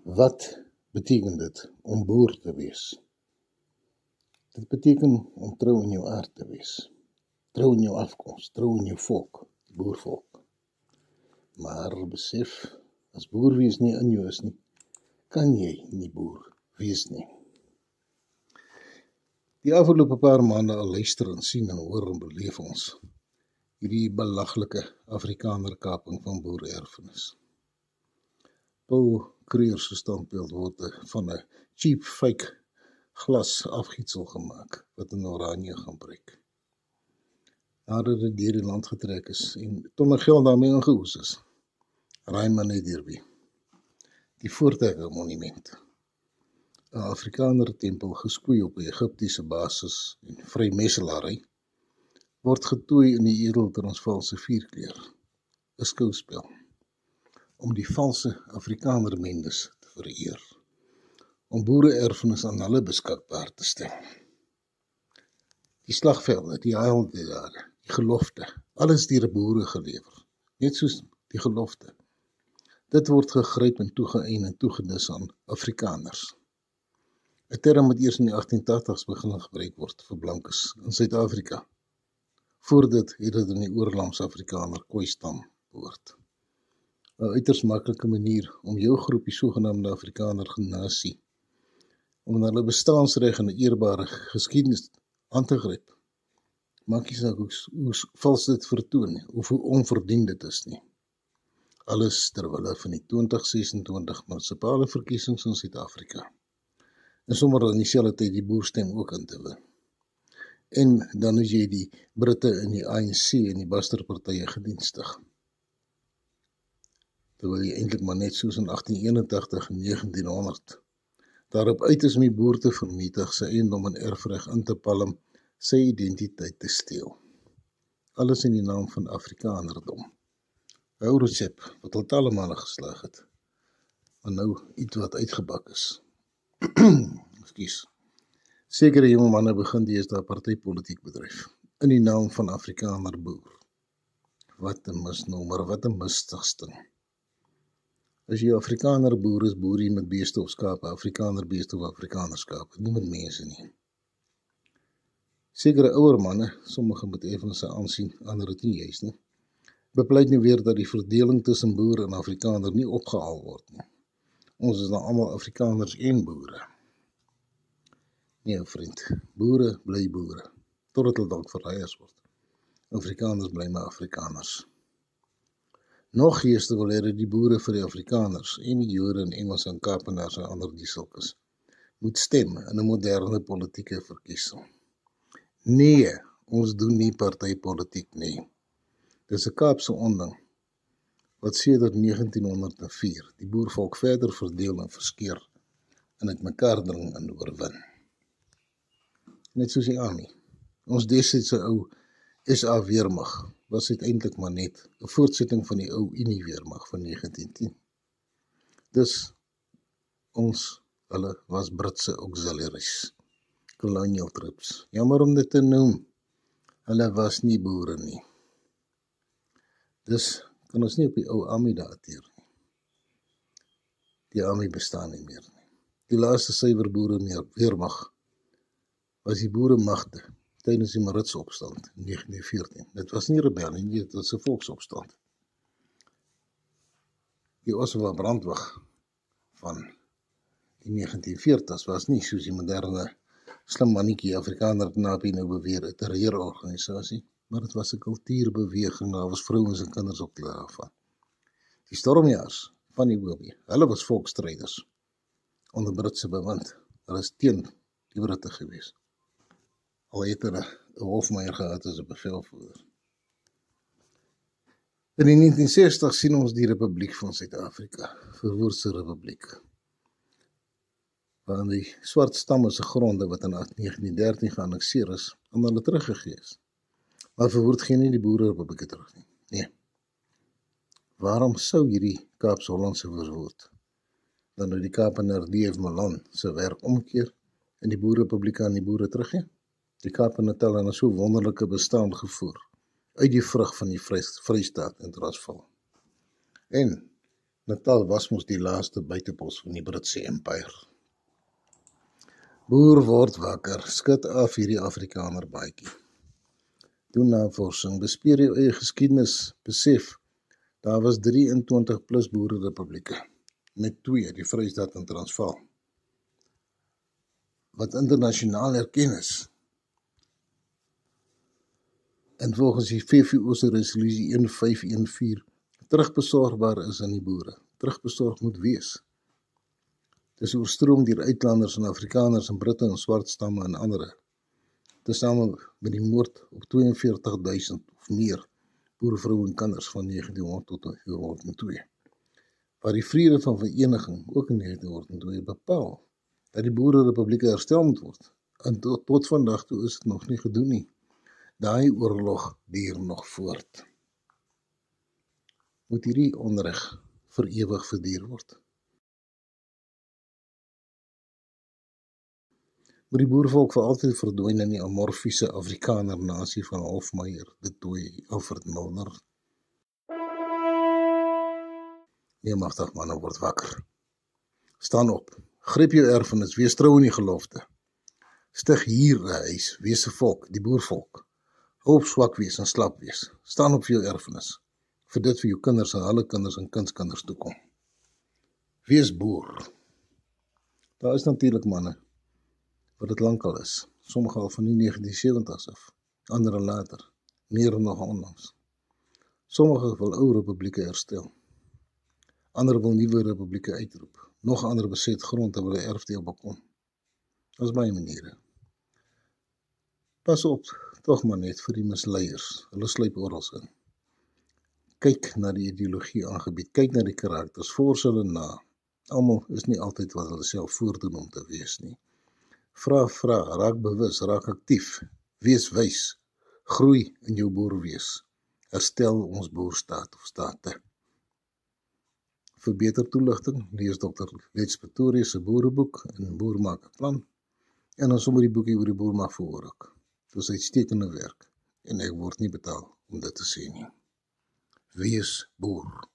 Wat beteken dit om boer te wees? Dit beteken om trou in jou aard te wees. Trou in jou afkoms, trou in jou volk, die boervolk. Maar besef, as boer wees nie in jou is nie, kan jy nie boer wees nie. Die afgelope paar maande al luister en sien en hoor en beleef ons hierdie belaglike Afrikaner-kaping van boererfenis. Paul Kruger se standbeeld word van 'n cheap fake glas afgietsel gemaak wat in oranje gaan breek. Nadat dit deur die land getrek is en tonne geld daarmee ingeoes is, raai maar net hierby. Die Voortrekker Monument, 'n Afrikaner tempel geskoei op 'n Egiptiese basis en vrymesselary, word getooi in die Edel-Transvaalse vierkleur, 'n skouspel, om die valse Afrikaner mendes te vereer, om boere-erfenis aan hulle beskikbaar te stel. Die slagvelde, die heildade, die gelofte, alles deur die boere gelewer, net soos die gelofte. Dit word gegryp en toegeëien en toegedis aan Afrikaners. 'n term wat eers in die 1880s begin gebruik word vir blankes in Suid-Afrika. Voor dit het dit in die oorlands Afrikaner Khoisan behoort. 'n uiters maklike manier om jou groepie sogenaamde Afrikaner genasie, om hulle bestaansreg en 'n eerbare geskiedenis aan te gryp. Maak nie saak hoe vals dit vertoon, of hoe onverdiend dit is nie. Alles terwille van die 2026 munisipale verkiesings in Suid-Afrika. En sommer in dieselfde tyd die boerstem ook in te win. En dan is jy die Britte in die ANC en die Basterpartye gedienstig. Terwyl jy eintlik maar net soos in 1881 en 1900 daarop uit is om die boer te vernietig, sy eiendom en erfreg in te palm, sy identiteit te steel. Alles in die naam van Afrikanerdom. 'n ou resep wat al talle male geslaag het, maar nou iets wat uitgebak is. Ekskuus. Sekere jong manne begin deesdae partypolitiek bedryf, in die naam van Afrikaner boer. Wat 'n misnomer, wat 'n misstigsting. As jy Afrikaner boer is, boer jy met beeste of skape, Afrikaner beeste of Afrikaner skape, nie met mense nie. Sekere ouer manne, sommige met effense aansien, ander het nie juis nie, bepleit nie weer dat die verdeling tussen boer en Afrikaner nie opgehaal word nie. Ons is dan almal Afrikaners en boere. Nee, vriend, boere bly boere, totdat hulle dalk verleiers word. Afrikaners bly maar Afrikaners. Nog geeste wil hê dat die boere vir die Afrikaners en die Jode en Engels en Kaapenaars en ander dieselkes moet stem in 'n moderne politieke verkiesing. Nee, ons doen nie partypolitiek nie. Dis 'n Kaapse onding wat sedert 1904 die boervolk verder verdeel en verskeur en het mekaar dring en oorwin. Net soos die army. Ons destydse ou SA weermag was uiteindelik maar net 'n voortsetting van die ou Unie weermag van 1910. Dus hulle was Britse auxiliaries, colonial troops. Jammer om dit te noem, hulle was nie boere nie. Dus kan ons nie op die ou army dateer nie. Die army bestaan nie meer nie. Die laaste suiwer boere weermag was die boeremagte tydens die Maritse opstand in 1914. Dit was nie rebellie nie, dit was 'n volksopstand. Die Ossewa brandwag van die 1940s was nie soos die moderne slim mannetjie Afrikaner knapie nou beweer 'n terreurorganisasie, maar dit was 'n kultuurbeweging, daar was vrouens en kinders ook deel daarvan. Die stormjaars van die OB, hulle was volksstryders onder Britse bewind. Hulle is teen die Britte gewees. Al het hulle 'n hofmeier gehad as 'n bevelvoerder. In die 1960 sien ons die Republiek van Suid-Afrika, verwoeste republiek, waarin die swart stamme se gronde wat in 1913 geannexeer is, aan hulle teruggegee is. Maar verwoord geen nie die boererepublieke terug nie. Nee. Waarom sou hierdie Kaaps-Hollandse verwoord dan nou die Kaapenaar D.F. Malan se werk omkeer en die boererepubliek aan die boere teruggee? Die Kaap-Natal het 'n so wonderlike bestaan gevoer uit die vrug van die Vrystaat en Transvaal. En Natal was mos die laaste buitepos van die Britse Empire. Boer word wakker, skud af hierdie Afrikaner baadjie. Doen navorsing, bespeer jou eie geskiedenis, besef, daar was 23 plus boererepublieke, met 2, die Vrystaat en Transvaal, wat internasionaal erken is. En volgens die VVO se resolusie 1514 terugbesorgbaar is aan die boere, terugbesorg moet wees. Dis oorstroom deur uitlanders en Afrikaners en Britte en swart stamme en ander, tesame met die moord op 42.000 of meer boervrou en kinders van 1900 tot 1902, waar die vrede van vereniging ook in 1902 bepaal dat die boererepublieke herstel moet word. En tot vandag toe is dit nog nie gedoen nie. Daai oorlog duur nog voort. Moet hierdie onreg vir ewig verduur word? Moet die boervolk vir altyd verdwyn in die amorfiese Afrikaner nasie van Hofmeyer, De Tooy, Alfred Milner? Nee, magtig manne, word wakker. Staan op, gryp jou erfenis, wees trou in die gelofte. Stig hier 'n huis, wees 'n volk, die boervolk. Hou op swak wees en slap wees. Staan op vir jou erfenis. Vir dit vir jou kinders en hulle kinders en kindskinders toekom. Wees boer. Daar is natuurlik manne wat dit lankal is. Sommige al van die 1970s af, ander later, meer nog onlangs. Sommige wil ou republieke herstel. Ander wil nuwe republieke uitroep. Nog ander beset grond en wil 'n erfdeel bekom. Dat is baie maniere. Pas op, tog maar net vir die misleiers. Hulle sluip oral in. Kyk na die ideologie aangebied, kyk na die karakters, vors hulle na. Almal is nie altyd wat hulle self voordoen om te wees nie. Vra, raak bewus, raak aktief, wees wys, groei in jou boerwees. Herstel ons boerstaat of state. Vir beter toeligting, lees Dr. Lets Pretorius se boereboek en Boer maak 'n plan, en dan sommer die boekie oor die boer mag verhoor ook. Dit is uitstekende werk, en ek word nie betaal om dit te sê nie. Wees boer.